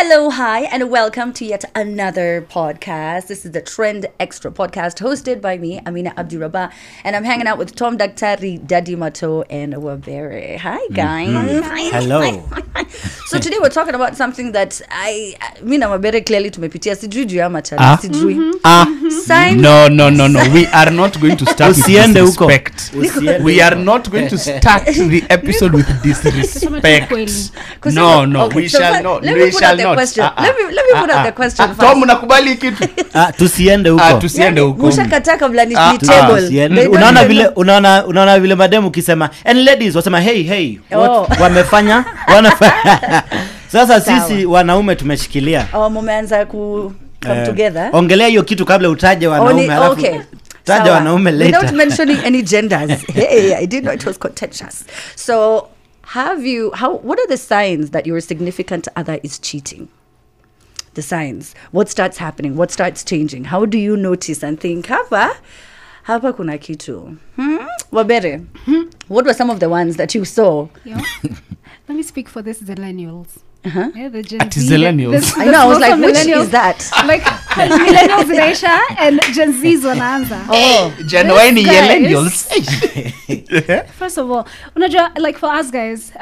Hello, hi, and welcome to yet another podcast. This is the Trend Extra podcast hosted by me, Amina Abdirabah, and I'm hanging out with Tom Daktari, Daddy Mato, and Wabere. Hi, guys. Mm-hmm. Hello. So today we're talking about something that Mina Wabere clearly tumepitia sijui juu ya machana sijui. No. We are not going to start with disrespect. We are not going to start the episode with disrespect. No, okay, we so shall not. Let We me put shall out the not. question. Let me put out the question first. Tom, unakubali kitu? Tusiende huko. Tusiende huko. Mushakataa kabla ni table. Unaona vile mademu ukisema and ladies wasema hey wamefanya sasa sisi wanaume tumeshikilia mumeanza ku come together. Ongelea hiyo kitu kabla utaje wanaume alafu okay. Taja wanaume later. Without mentioning any genders. Hey, I didn't know it was contentious. So what are the signs that your significant other is cheating? The signs. What starts happening? What starts changing? How do you notice and think, hapa kuna kitu? Wabere, what were some of the ones that you saw? Yeah. Let me speak for this millennials. Yeah, the Gen Z. Millennials. I know, I was like, which is that? Like millennials in Asia and Gen Z's wanaanza. Genuine millennials. First of all, unajua, like for us guys,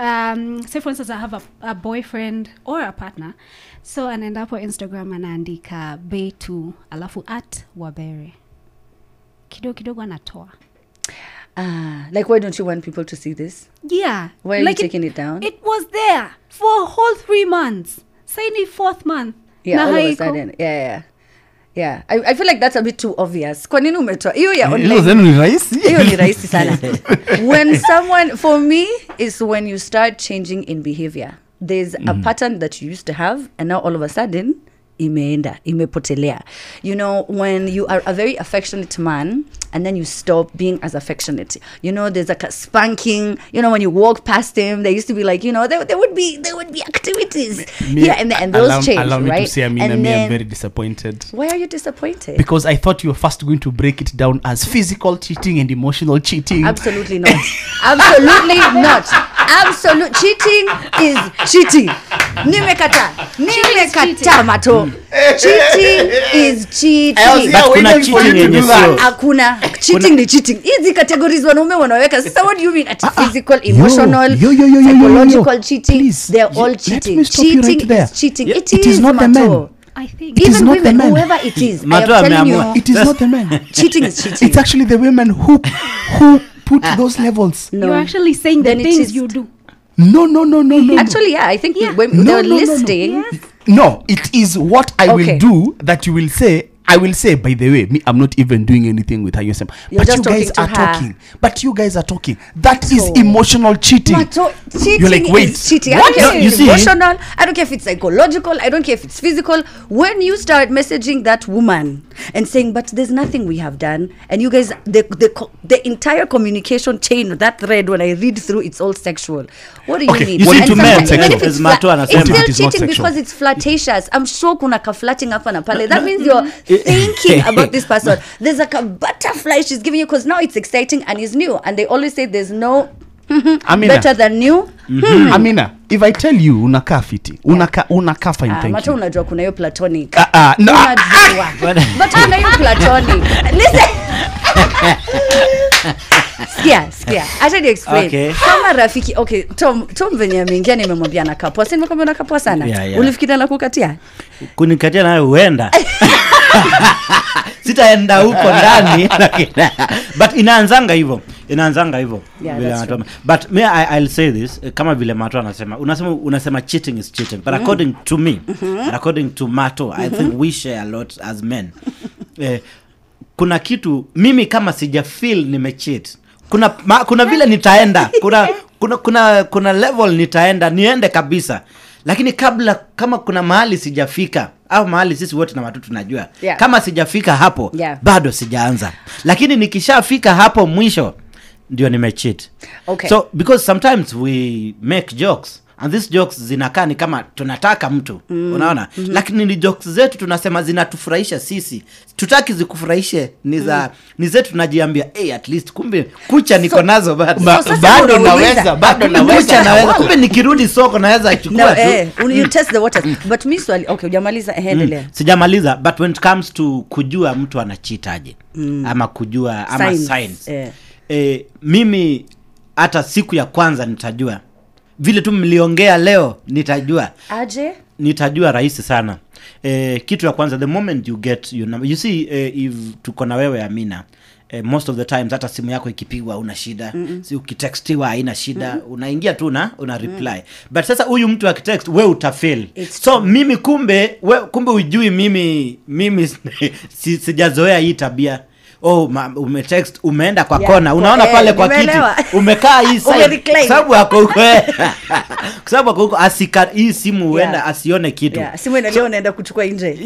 say for instance I have a boyfriend or a partner, so anaenda hapo Instagram anaandika B2 alafu @wabere. Kidogo anatoa. Like, why don't you want people to see this? Yeah. Why are you taking it down? It was there for a whole 3 months. Saini 4th month. Yeah, all of a sudden. Yeah. I feel like that's a bit too obvious. Kwa nini umetoa? Hiyo ya online. Hiyo ni rahisi sana. When someone, for me, is when you start changing in behavior. There's a pattern that you used to have, and now all of a sudden, imepotelea. You know, when you are a very affectionate man and then you stop being as affectionate, you know, there's like a spanking, you know, when you walk past him, there used to be like, you know, there would be activities. And those change, allow me right? To say, Amina, I'm very disappointed. Why are you disappointed? Because I thought you were first going to break it down as physical cheating and emotional cheating. Absolutely not. Absolutely not. Cheating is cheating. Nimekata mato. Cheating is cheating. Kuna cheating yenye sio. Hakuna cheating ni cheating. Hizi categories wanaume wanaweka. Sasa what do you mean? Physical, emotional, psychological cheating. Please, they're all cheating. Cheating is cheating. It is not the men. I think even women, whoever it is, I am telling you, it is not the men. Cheating is cheating. It's actually the women who put those levels. No. You're actually saying the things you do. No. Actually, yeah, I think they're listing. Yes. No, it is what I will do that you will say. I will say, by the way, I'm not even doing anything with her. But you guys are talking. But you guys are talking. That is emotional cheating. Cheating You're like, wait, is cheating. what? I don't care if it's You see? emotional. I don't care if it's psychological. I don't care if it's physical. When you start messaging that woman and saying, but there's nothing we have done, and you guys, the entire communication chain, that thread, when I read through, it's all sexual. What do you mean? You see, to men, even if it's still cheating sexual. because it's flirtatious. I'm sure kuna ka flirting hapa na pale. That means you're thinking about this person. There's like a butterfly she's giving you because now it's exciting and it's new. And they always say there's no better than new. Amina, if I tell you unakaa fiti, unakaa fine, thank Mato you. unajua kuna hiyo platonic. No. But kuna hiyo platonic. Listen. Skia. Acha ni explain. Okay. Kama rafiki, okay, Tom venye ameingia nimemwambia anakaa. Sasa nimekwambia anakaa sana. Yeah. Ulifikiria na kukatia? Kunikatia nayo huenda. Sitaenda huko ndani. But inaanzanga hivyo. Yeah, but me I'll say this, kama vile Mato anasema. Unasema cheating is cheating. But according to me, according to Mato, I think we share a lot as men. Kuna kitu mimi kama sija feel nimecheat. Kuna vile nitaenda. Kuna level nitaenda, niende kabisa. Lakini kama kuna mahali sijafika au mahali sisi wote na watu tunajua, kama sijafika hapo bado sijaanza. Lakini nikishafika hapo mwisho ndio nimecheat. Okay. So because sometimes we make jokes and these jokes zinakaa ni kama tunataka mtu unaona lakini ni jokes zetu tunasema zinatufurahisha sisi, tutaki zikufurahishe, ni zetu tunajiambia at least kumbe kucha niko nazo bado naweza kumbe nikirudi soko naweza chukua tu you test the waters. But mimi swali okay hujamaliza endelea. Sijamaliza, but when it comes to kujua mtu anacheataje ama kujua ama signs mimi hata siku ya kwanza nitajua vile tu mliongea leo, nitajua aje, nitajua rahisi sana. Kitu ya kwanza, the moment you get you see if tuko na wewe Amina, most of the times hata simu yako ikipigwa una shida, si ukitextiwa haina shida, unaingia tu una reply. But sasa huyu mtu akitext wewe utafail. So mimi kumbe ujui mimi sijazoea hii tabia. Umetext umeenda kwa kona, unaona pale kwa kiti umekaa hii side sababu yako huko sababu yako huko hii simu huenda asione kitu. Simu leo unaenda kuchukua nje.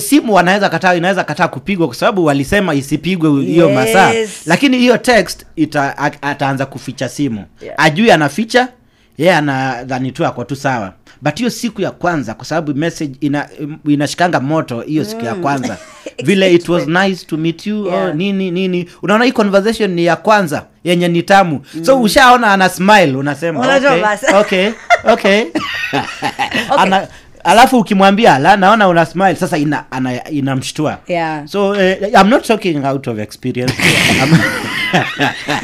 Simu inaweza kataa kupigwa kwa sababu walisema isipigwe hiyo masaa, lakini hiyo text ataanza kuficha simu. Ajui anaficha anadhani tu ako tu sawa. But hiyo siku ya kwanza kwa sababu message inashikanga moto hiyo siku ya kwanza vile it was nice to meet you nini unaona hii conversation ni ya kwanza yenye ni tamu. So ushaona ana smile unasema okay alafu ukimwambia naona una smile sasa inamshtua. So I'm not talking out of experience.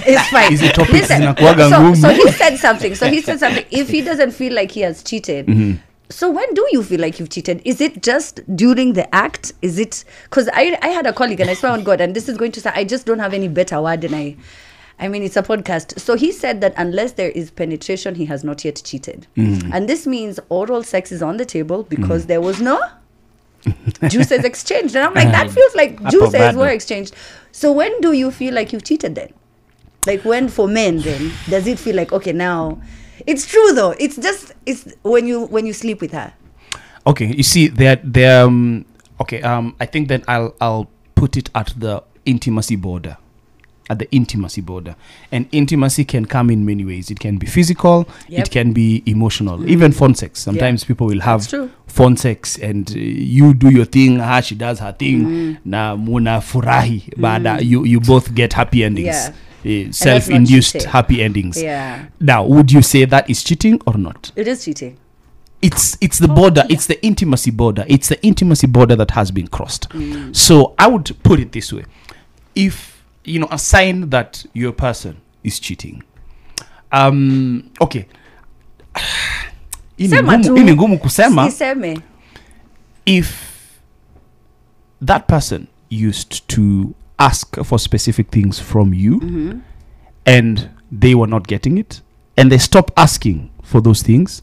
It's fine. Listen, so he said something. If he doesn't feel like he has cheated, so when do you feel like you've cheated? Is it just during the act? Is it because I had a colleague and I swear on God, and this is going to say I just don't have any better word, and I mean it's a podcast. So he said that unless there is penetration, he has not yet cheated, and this means oral sex is on the table because there was no juices exchanged. And I'm like, that feels like juices were exchanged. So when do you feel like you've cheated then? Like when for men then does it feel like okay now? It's true though. It's when you sleep with her. Okay, you see there I think that I'll put it at the intimacy border. And intimacy can come in many ways. It can be physical, it can be emotional, even phone sex. Sometimes people will have phone sex and you do your thing, she does her thing, na muna furahi, but you both get happy endings. Self-induced happy endings. Now, would you say that is cheating or not? It is cheating. It's the border. It's the intimacy border. It's the intimacy border that has been crossed. So I would put it this way: if a sign that your person is cheating. Okay. Ini ngumu kusema. Siseme. If that person used to ask for specific things from you and they were not getting it and they stop asking for those things,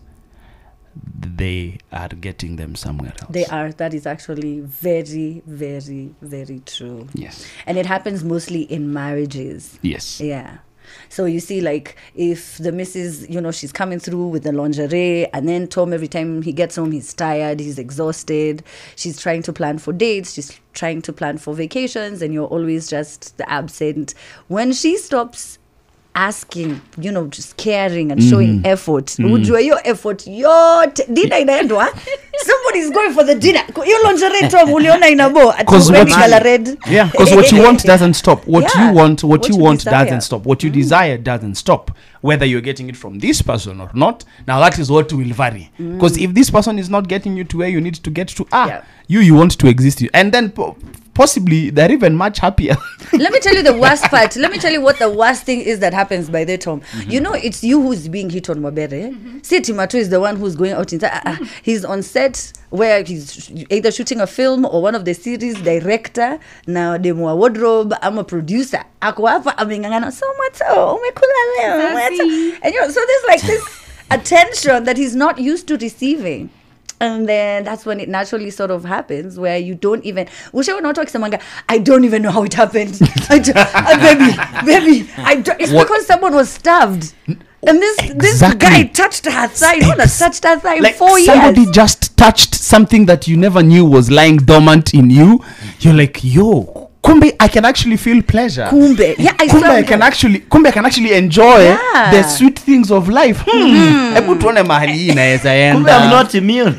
they are getting them somewhere else. They are. That is actually very, very, very true. Yes. And it happens mostly in marriages. Yes. Yeah. So you see, like, if the missus, she's coming through with the lingerie, and then Tom, every time he gets home, he's tired, he's exhausted. She's trying to plan for dates, she's trying to plan for vacations, and you're always just the absent. When she stops asking, just caring and showing effort, ujue your effort yote dinner inaendwa, somebody's going for the dinner, your lingerie Tom uliona inabo because what you want doesn't stop. What you want doesn't stop. What you desire doesn't stop, whether you're getting it from this person or not. Now that is what will vary, because if this person is not getting you to where you need to get to, you want to exist, and then possibly they're even much happier. Let me tell you the worst part. Let me tell you what the worst thing is that happens by the Tom. It's you who's being hit on Mabere. See, Timato is the one who's going out in he's on set where he's either shooting a film or one of the series director. Now demo a wardrobe, I'm a producer. Ako hapa amengangana so much umekula leo. And so there's like this attention that he's not used to receiving. And then that's when it naturally sort of happens, where you don't even. I don't even know how it happened. Baby. It's because someone was starved, and this guy touched her thigh. Touched her thigh like 4 years. Somebody just touched something that you never knew was lying dormant in you. You're like, yo, kumbe I can actually feel pleasure. Kumbe I can actually enjoy the sweet things of life. Hebu tuone mahali hii inaweza enda. Kumbe I'm not immune.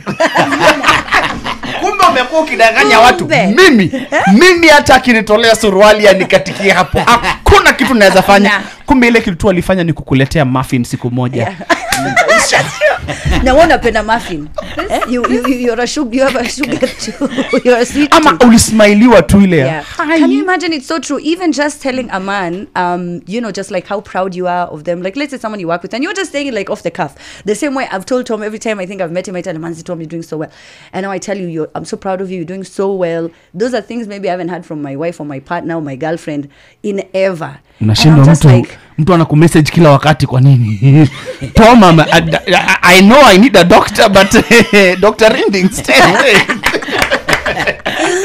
Kumbe umekuwa ukidanganya watu. Mimi hata akinitolea suruali anikatikia hapo. Hakuna kitu naweza fanya. Kumbe ile kitu tu alifanya ni kukuletea muffin siku moja. Na wana penda muffin. You're a sugar, you have a sugar too. You're a sweet. Ama ulismailiwa tu ile. Can you imagine? It's so true. Even just telling a man, you know, just like how proud you are of them. Like, let's say someone you work with and you're just saying it like off the cuff. The same way I've told Tom every time I think I've met him, I tell him, Manzi, Tom, you're doing so well. And now I tell you, I'm so proud of you. You're doing so well. Those are things maybe I haven't heard from my wife or my partner or my girlfriend in ever. Unashindwa mtu anakumessage kila wakati kwa nini? Tom, I know I need a doctor, but Dr. Rinding, stay away.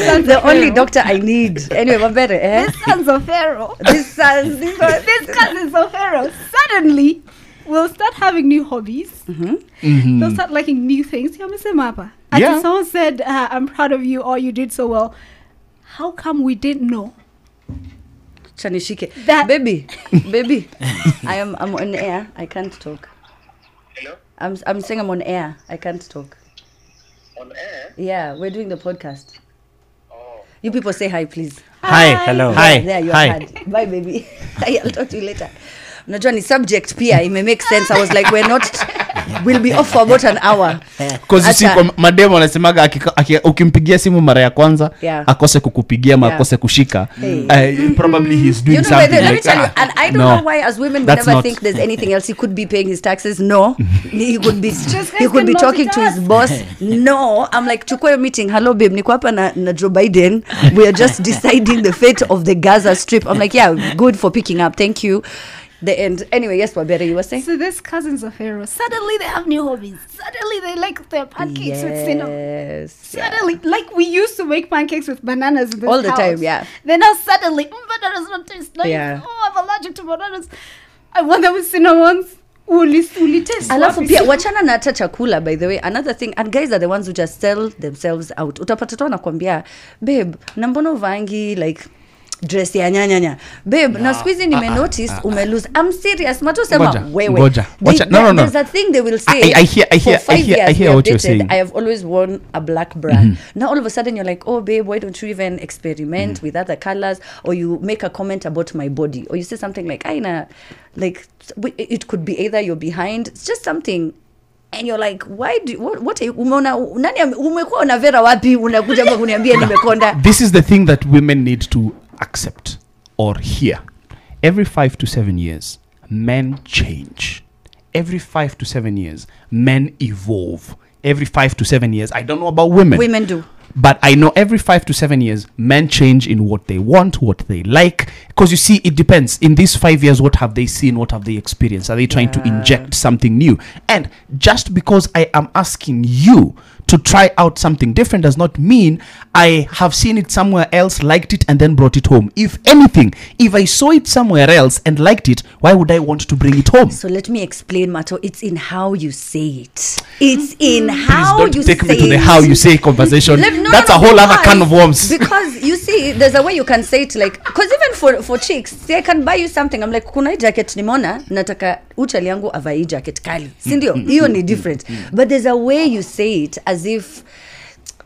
That's the only doctor I need. Anyway, Mabere, This sons of Pharaoh. This cousins of Pharaoh suddenly will start having new hobbies. They'll start liking new things. Yeah. Someone said, I'm proud of you, or you did so well. How come we didn't know? Chanishike. That baby, I'm on air. I can't talk. Hello? I'm saying I'm on air. I can't talk. On air? Yeah, we're doing the podcast. Oh. You people say hi, please. Hi, hello. Hi. There you are. Bye, baby. I'll talk to you later. Unajua ni subject pia it may make sense. I was like, we'll be off for about an hour. Because you see mademo anasemaga ukimpigia simu mara ya kwanza akose kukupigia ama akose kushika, probably he's doing something let me tell you, and I don't know why as women we never think there's anything else. He could be paying his taxes. No. He could be talking to his boss. No. I'm like, chukua meeting. Hello babe, niko hapa na Joe Biden. We are just deciding the fate of the Gaza Strip. I'm like, yeah, good for picking up. Thank you. The end. Anyway, yes, Wabere, you were saying? So these cousins of Pharaoh, suddenly they have new hobbies. Suddenly they like their pancakes with cinnamon. Suddenly, like we used to make pancakes with bananas in this all the house. Time, yeah. Then now suddenly, bananas don't taste nice. Yeah. Oh, I'm allergic to bananas. I want them with cinnamons. Uli taste. Alafu pia wachana na hata chakula, by the way. Another thing, and guys are the ones who just sell themselves out. Utapata tu anakuambia, babe, na mbona uvangi like dress ya nyanya babe na squeeze nimenotice umelose. I'm serious mato sema wewe no there's a thing they will say. I hear what you're saying. I have always worn a black brand. Now all of a sudden you're like, oh babe, why don't you even experiment with other colors, or you make a comment about my body, or you say something like aina, like it could be either you're behind, it's just something. And you're like, why do what umeona nani umekuwa na Vera wapi unakuja hapa kuniambia nimekonda? This is the thing that women need to accept or hear. Every 5 to 7 years men change. Every 5 to 7 years men evolve. Every 5 to 7 years, I don't know about women do, but I know every 5 to 7 years men change in what they want, what they like, because you see it depends. In these 5 years, what have they seen, what have they experienced? Are they trying to inject something new? And just because I am asking you to try out something different does not mean I have seen it somewhere else, liked it, and then brought it home. If anything, if I saw it somewhere else and liked it, why would I want to bring it home? So let me explain, Mato. It's in how you say it. It's in how you say it. Please don't take me to the how you say conversation. That's a whole other can of worms. Because you see, there's a way you can say it, like, because even for chicks, see, I can buy you something. I'm like, kuna jacket nimona, nataka uchali yangu avai jacket kali. Sindio, hiyo ni different. But there's a way you say it as if,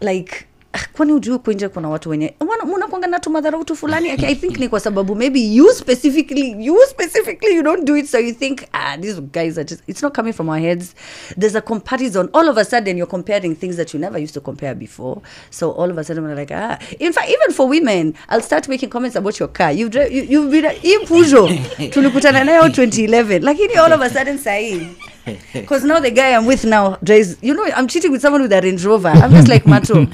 like, kwani ujue kuinje kuna watu wenye unakuanga na tumadharau tu fulani. I think ni kwa sababu maybe you specifically you don't do it, so you think these guys are just, it's not coming from our heads. There's a comparison. All of a sudden you're comparing things that you never used to compare before. So all of a sudden we're like, in fact, even for women, I'll start making comments about your car. You've been in Peugeot tulikutana nayo 2011, lakini all of a sudden sahi, because now the guy I'm with now drives, I'm cheating with someone with a Range Rover. I'm just like, Mato,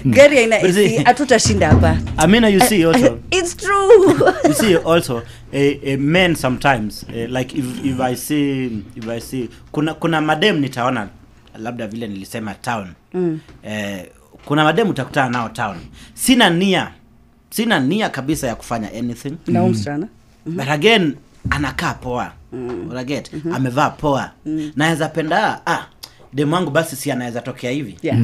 gari ina AC atutashinda hapa. Amina, you see also it's true. You see also men sometimes like if I see kuna madem nitaona labda vile nilisema town, kuna madem utakutana nao town, sina nia kabisa ya kufanya anything na msichana, but again anakaa poa, unaget, amevaa poa, naweza penda demu wangu basi si anaweza tokea hivi. Yeah.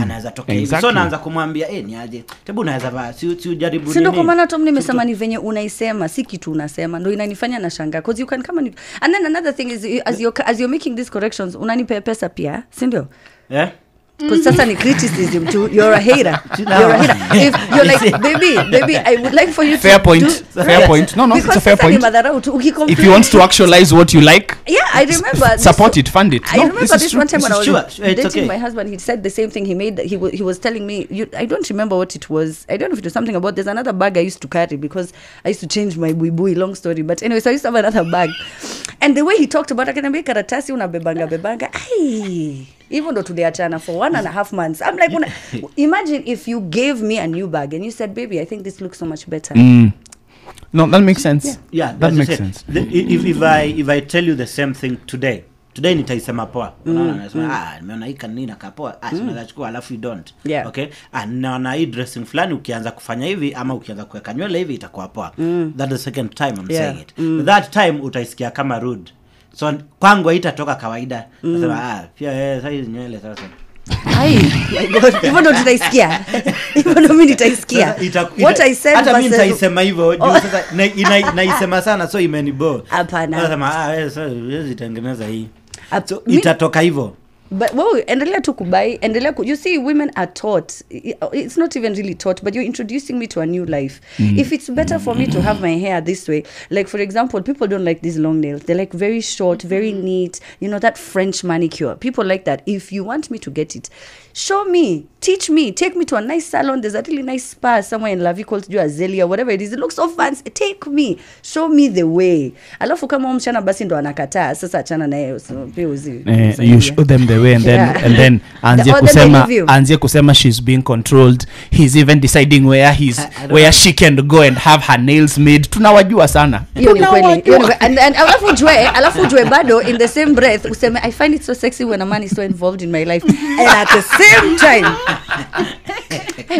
Anaweza tokea hivi. So naanza kumwambia ni aje. Tebu unaweza vaa si ujaribu nini. Sio kwa maana Tom nimesema ni venye unaisema si kitu unasema ndio inanifanya na shanga because you can come and another thing is as you're making these corrections unanipa pesa pia, si ndio? Yeah. Because sasa ni criticism too. You're a hater. You're a hater. If you're like, baby, I would like for you fair to point. Fair point. No, it's a fair point. If you want to actualize what you like, yeah, I remember. Support it, fund it. I remember this one time when I was dating my husband. He said the same thing. He was telling me. I don't remember what it was. I don't know if it was something about. There's another bag I used to carry because I used to change my buibui. Long story, but anyway, so I used to have another bag, and the way he talked about, akaniambia karatasi unabebanga. Ai. Even though tuliachana for 1.5 months, I'm like, imagine if you gave me a new bag and you said, baby, I think this looks so much better. No, that makes sense. Yeah, that makes sense. If I tell you the same thing today nitaisema poa. Nasema nimeona hii kanina kapoa. Tunaweza chukua alafu you don't. Yeah. Okay? Na hii dressing fulani ukianza kufanya hivi ama ukianza kuweka nywele hivi itakuwa poa. That's the second time I'm saying it. That time utaisikia kama rude. So kwangu haitatoka kawaida. Nasema pia sasa hizi nywele sasa. Ai, my God. Even though tutaisikia. Even though mimi nitaisikia. What I said hata mimi nitaisema hivyo. Sasa naisema sana so imenibo. Hapana. Nasema sasa zitengeneza hii. So itatoka hivyo. But endelea tu kubai, you see women are taught, it's not even really taught, but you're introducing me to a new life. If it's better for me to have my hair this way, like for example, people don't like these long nails. They're like very short, very neat, that French manicure. People like that. If you want me to get it, show me, teach me, take me to a nice salon. There's a really nice spa somewhere in La Vie called Azalea, whatever it is. It looks so fancy. Take me, show me the way. Alafu kama msichana basi ndo anakataa, sasa achana na yeye. You show them the way and then anzie kusema she's being controlled. He's even deciding where she can go and have her nails made. Tunawajua sana. And alafu ujue bado in the same breath useme I find it so sexy when a man is so involved in my life. And at the same time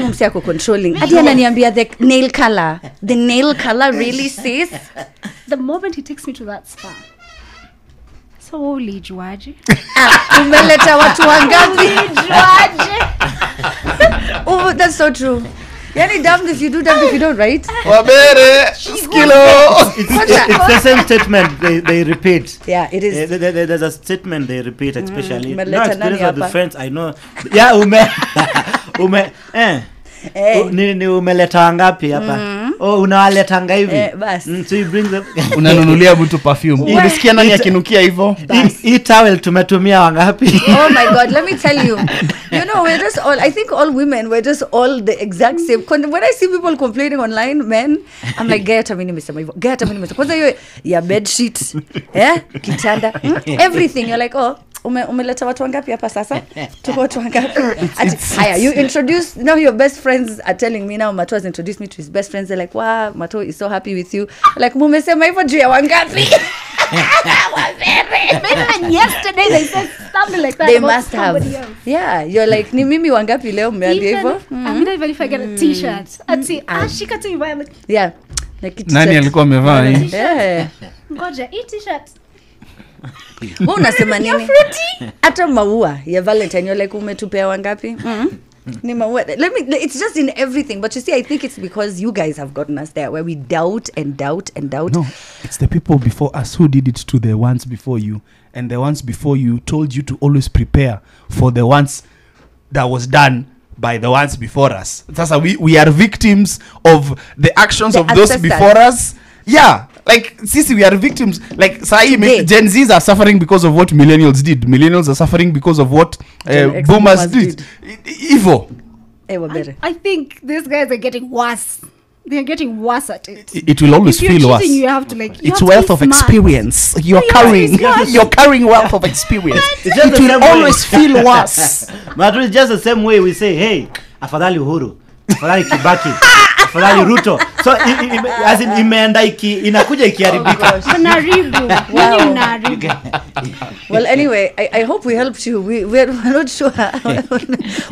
msi yako controlling. Adi ananiambia the nail color really sis. The moment he takes me to that spa. So ulijuaje? Umeleta watu wangapi? Oh, that's so true. Yani damned if you do, damned if you don't, right? Wabere, skilo. It's the same statement they repeat. Yeah, it is. There's a statement they repeat, especially. No experience of the friends I know. Yeah, ni umeleta wangapi hapa? Unawaletanga hivi. So you bring them. Unanunulia mtu perfume. Ulisikia nani akinukia hivyo? Hii towel tumetumia wangapi? Oh my God, let me tell you. We're just all, I think all women, we're just all the exact same. When I see people complaining online, men, I'm like, gaya hata mimi nimesema hivyo. Kwanza hiyo ya bed sheet, kitanda, everything. You're like, umeleta watu wangapi hapa sasa? Tuko watu wangapi? Haya, you introduce, now your best friends are telling me now, Mato has introduced me to his best friends. They're like, wow, Mato is so happy with you. Like, mumesema hivyo juu ya wangapi? Maybe yesterday they said something like that. They must have. Else. Yeah, you're like, ni mimi wangapi leo mmeambia hivyo? Even if I get a t-shirt, I'd say, shika tu hivi. Yeah. Nani alikuwa amevaa hii? Yeah. Ngoja, hii t-shirt. Unasema nini? Hata maua ya Valentine, you're like, umetupea wangapi? Ni maua. It's just in everything. But you see, I think it's because you guys have gotten us there, where we doubt and doubt and doubt. No, it's the people before us who did it to the ones before you. And the ones before you told you to always prepare for the ones that was done by the ones before us. Sasa we are victims of the actions of those before us. Yeah, like sisi, we are victims. Like Gen Zs are suffering because of what millennials did. Millennials are suffering because of what boomers did. Evil. I think these guys are getting worse. They're getting worse at it. It will always feel worse. You have to it's wealth of experience. You're carrying wealth of experience. It will always feel worse. But it's just the same way we say, hey, afadhali Uhuru, afadhali Kibaki, afadhali Ruto. So as in imeenda inakuja ikiharibika. Well, anyway, I hope we helped you. We're not sure.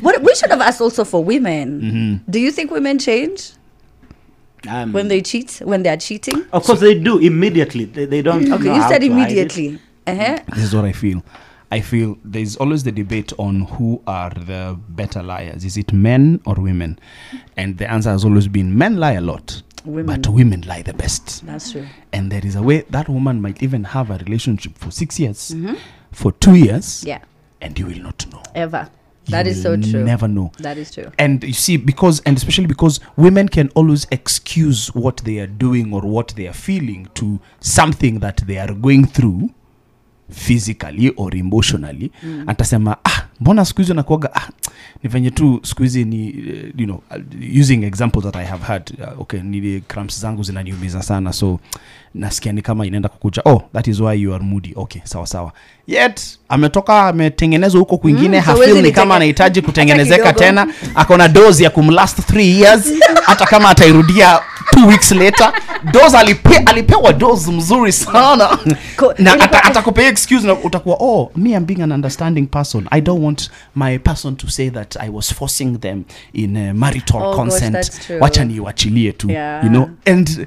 What we should have asked also for women. Do you think women change? When they cheat, when they are cheating? Of course they do immediately. They don't. Okay, you said immediately. This is what I feel. I feel there's always the debate on who are the better liars. Is it men or women? And the answer has always been men lie a lot. Women. But women lie the best. That's true. And there is a way that woman might even have a relationship for 6 years, for 2 years, Yeah. and you will not know. Ever. That You is so will true. Never know. That is true. And you see, especially because women can always excuse what they are doing or what they are feeling to something that they are going through physically or emotionally. Antasema, mbona siku hizi nakuaga, ni venye tu siku hizi ni, using examples that I have had, okay, ni cramps zangu zinaniumiza sana, so nasikia ni kama inaenda kukuja, that is why you are moody. Okay, sawa. Yet ametengenezwa huko kwingine, hafeel ni kama anahitaji kutengenezeka tena, akona dose ya kumlast 3 years, hata kama atairudia 2 weeks later. Dose alipewa dose mzuri sana. Na atakupea excuse na utakuwa, me I'm being an understanding person. I don't want my person to say that I was forcing them in marital consent. Wacha niwachilie tu. Yeah. And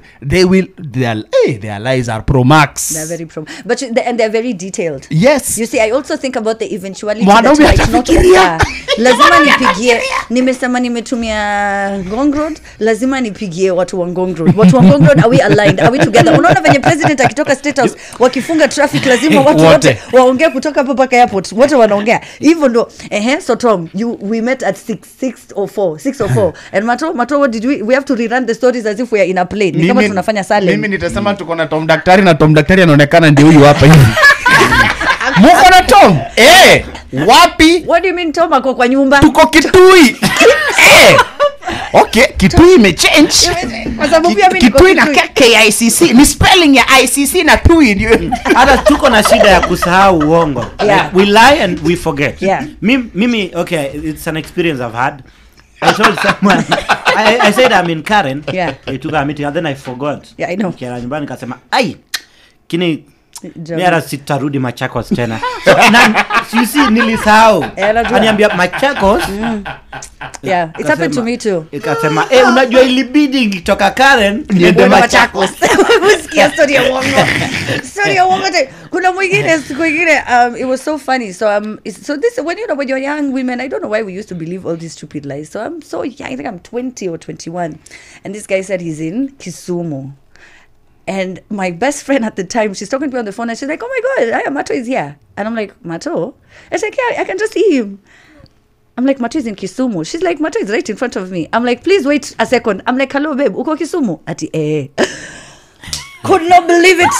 their lies are pro max. They're very but and they're very detailed. Yes. You see, I also think about the eventuality Mwanaume that might not atafikiria. occur. Lazima nipigie, nimesema nimetumia Ngong Road, lazima nipigie watu wa Ngong Road. Watu wa Ngong Road, are we aligned? Are we together? Unaona venye president akitoka State House wakifunga traffic, lazima watu wote waongee kutoka hapo mpaka airport. Wote wanaongea. Even though so Tom, we met at 6:04 and Mato, what did we have to rerun the stories as if we are in a plane. Ni kama tunafanya sale. Mimi nitasema tuko na Tom Daktari na Tom Daktari anaonekana ndio huyu hapa hivi. Muko na Tom? Wapi? What do you mean Tom ako kwa nyumba? Tuko Kitui. Okay, Kitui imechange. Kwa sababu pia mimi niko Kitui na KICC. Ni spelling ya ICC na Tui ndio. Hata tuko na shida ya kusahau uongo. Yeah. We lie and we forget. Yeah. Mimi, okay, it's an experience I've had. I told someone, I said I'm in Karen. Yeah. I took a meeting and then I forgot. Yeah, I know. Kiara nyumbani nikasema, kini Jamani. miara sitarudi Machakos tena. So, you see, nilisahau. Aniambia Machakos. Yeah, it's happened to me too. Ikasema, unajua ilibidi ngitoka Karen Niende Machakos. Usikia story ya uongo. Story ya uongo. Kuna mwingine siku nyingine it was so funny. So this when you're young women, I don't know why we used to believe all these stupid lies. So I'm so young, I think I'm 20 or 21. And this guy said he's in Kisumu. And my best friend at the time, she's talking to me on the phone and she's like, oh my God, Mato is here. And I'm like, Mato? And she's like, yeah, I can just see him. I'm like, Mato is in Kisumu. She's like, Mato is right in front of me. I'm like, please wait a second. I'm like, hello, babe, uko Kisumu? Ati, Could not believe it.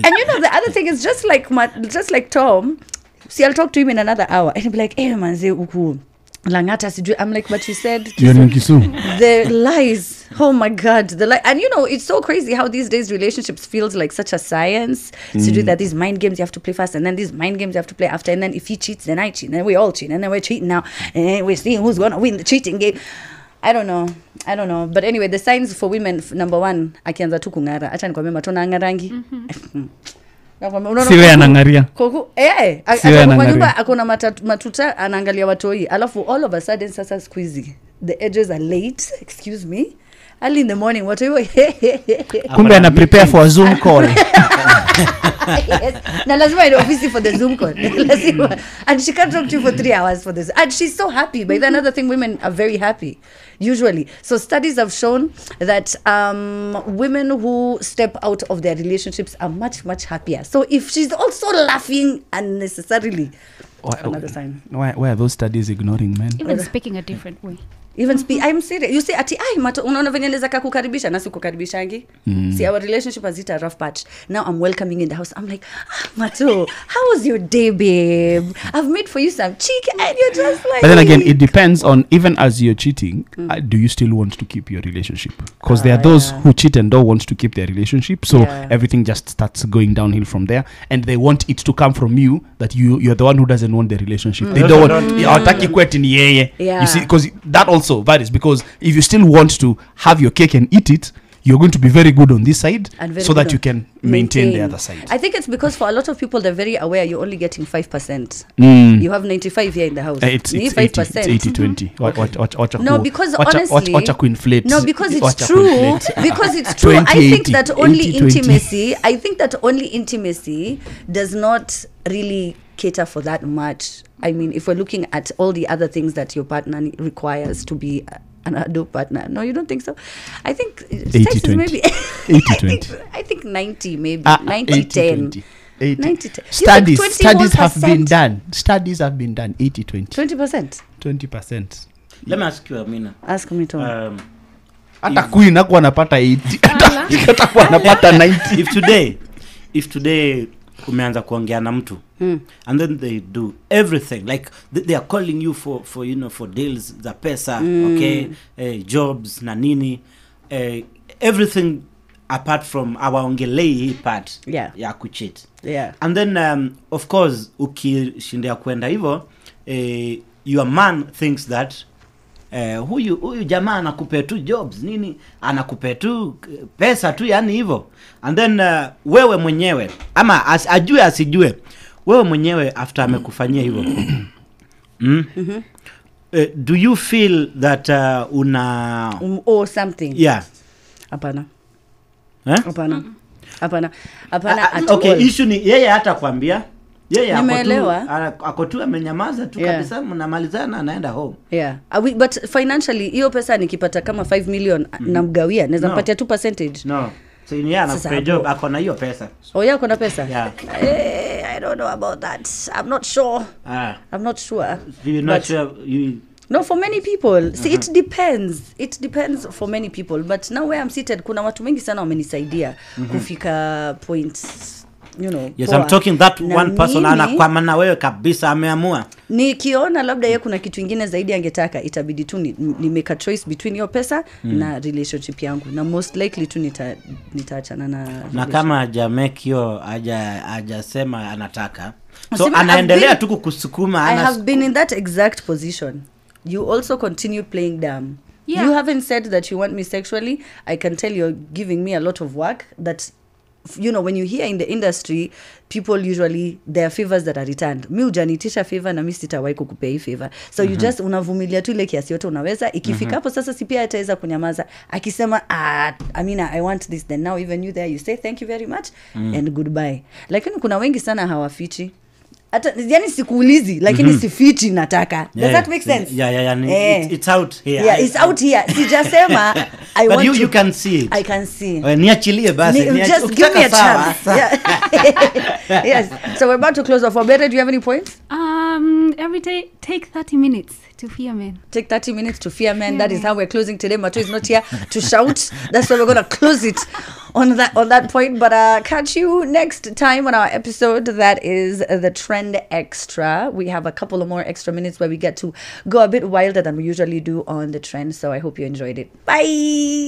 And the other thing is just like Tom, see, I'll talk to him in another hour. And he'll be like, manze, uku. Langata sijui. I'm like, but you said You're in Kisumu. The lies. Oh my God, the lie. And it's so crazy how these days relationships feels like such a science. Sijui that these mind games you have to play first, and then these mind games you have to play after, and then if he cheats, then I cheat, and then we all cheat, and then we're cheating now, and we're seeing who's gonna win the cheating game. I don't know. But anyway, the signs for women, number 1, akianza tu kungara. Acha nikwambie Matona angarangi. Siwe anangaria. Kwa nyumba akona matuta anaangalia watoi. Alafu all of a sudden sasa squeezy. The edges are late, excuse me. Early in the morning watoi. Kumbe ana prepare for a Zoom call. Yes. Na lazima ende office for the Zoom call. Lazima. And she can't talk to you for 3 hours for this. And she's so happy. But then another thing, women are very happy, usually. So studies have shown that women who step out of their relationships are much, much happier. So if she's also laughing unnecessarily, another sign. Why are those studies ignoring men? Even speaking a different way. I'm serious. You say ati Mato unaona venye naweza kukaribisha na sikukaribishangi. See, our relationship has hit a rough patch. Now I'm welcoming in the house. I'm like, Mato, how was your day, babe? I've made for you some chicken and you're just like. But then again, it depends on, even as you're cheating, do you still want to keep your relationship? Because there are those who cheat and don't want to keep their relationship, so everything just starts going downhill from there, and they want it to come from you that you're the one who doesn't want the relationship. They don't want. You see, because that also varies, because if you still want to have your cake and eat it, you're going to be very good on this side And very so good that you on- can maintain the other side. I think it's because for a lot of people, they're very aware you're only getting 5%. Mm. You have 95 here in the house. It's Ni 80, it's 80-20. No, because honestly, watch inflate. no, because it's Watch true. inflate. Because it's true. I 20, think that only 80, 20. intimacy. I think that only intimacy does not really cater for that much. I mean, if we're looking at all the other things that your partner requires to be an adult partner, no, you don't think so? I think 80-20. maybe 80-20. I think 90 maybe 90-10. 80-20. 90-10. Studies have been done. Studies have been done. 80-20. 20%. 20%. Let me ask you, Amina. Ask me, Tom. Hata queen hakuwa anapata 80. Hata kuwa anapata 90. if today umeanza kuongea na mtu and then they do everything like they are calling you for you know for deals za pesa, okay, jobs na nini, everything apart from awaongelei hii part ya kucheat. And then of course ukishindia kwenda hivyo, your man thinks that huyu jamaa anakupea tu jobs nini, anakupea tu pesa tu, yani hivyo. And then wewe mwenyewe ama ajue asijue, wewe mwenyewe after amekufanyia hivyo do you feel that una or something? Yeah. Hapana. Hapana. Hapana. Okay, issue ni yeye hata kwambia yeye ako tu amenyamaza tu kabisa, mnamalizana anaenda home. But financially hiyo pesa nikipata kama 5 million namgawia, naweza mpatia 2%. No. So ni yana pay job ako na hiyo pesa. Oh yeah, kuna pesa. Yeah. I don't know about that. I'm not sure. I'm not sure. You're not sure you. No, for many people. See, it depends. It depends for many people. But now where I'm seated, kuna watu wengi sana wamenisaidia kufika points, you know. Yes, I'm talking that na one person anakwama na wewe kabisa ameamua. Nikiona labda yeye kuna kitu kingine zaidi angetaka, itabidi tu ni make a choice between your pesa na relationship yangu. Na most likely tu nitaachana na kama hajamake hiyo hajasema anataka. So anaendelea tu kukusukuma. I have been in that exact position. You also continue playing dumb. Yeah. You haven't said that you want me sexually. I can tell you're giving me a lot of work that, you know, when you hear in the industry, people usually, there are favors that are returned. Mi ujanitisha favor na mi sitawahi kukupea hii favor. So you just unavumilia tu ile kiasi yote unaweza. Ikifika hapo sasa si pia ataweza kunyamaza. Akisema, Amina, I want this. Then now even you there, you say thank you very much and goodbye. Lakini kuna wengi sana hawafichi. Hata yani sikuulizi lakini sifichi nataka. Does that make sense? Yeah. It's out here. Yeah, it's out here. Sijasema I but want you can see it. I can see. Niachilie basi. Just give me a chance. Yeah. Yes. So we're about to close off. Obere, do you have any points? Every day take 30 minutes to fear men. Take 30 minutes to fear men. That is how we're closing today. Mato is not here to shout. That's why we're going to close it on that point. But catch you next time on our episode. That is the Trend Extra. We have a couple of more extra minutes where we get to go a bit wilder than we usually do on the trend. So I hope you enjoyed it. Bye.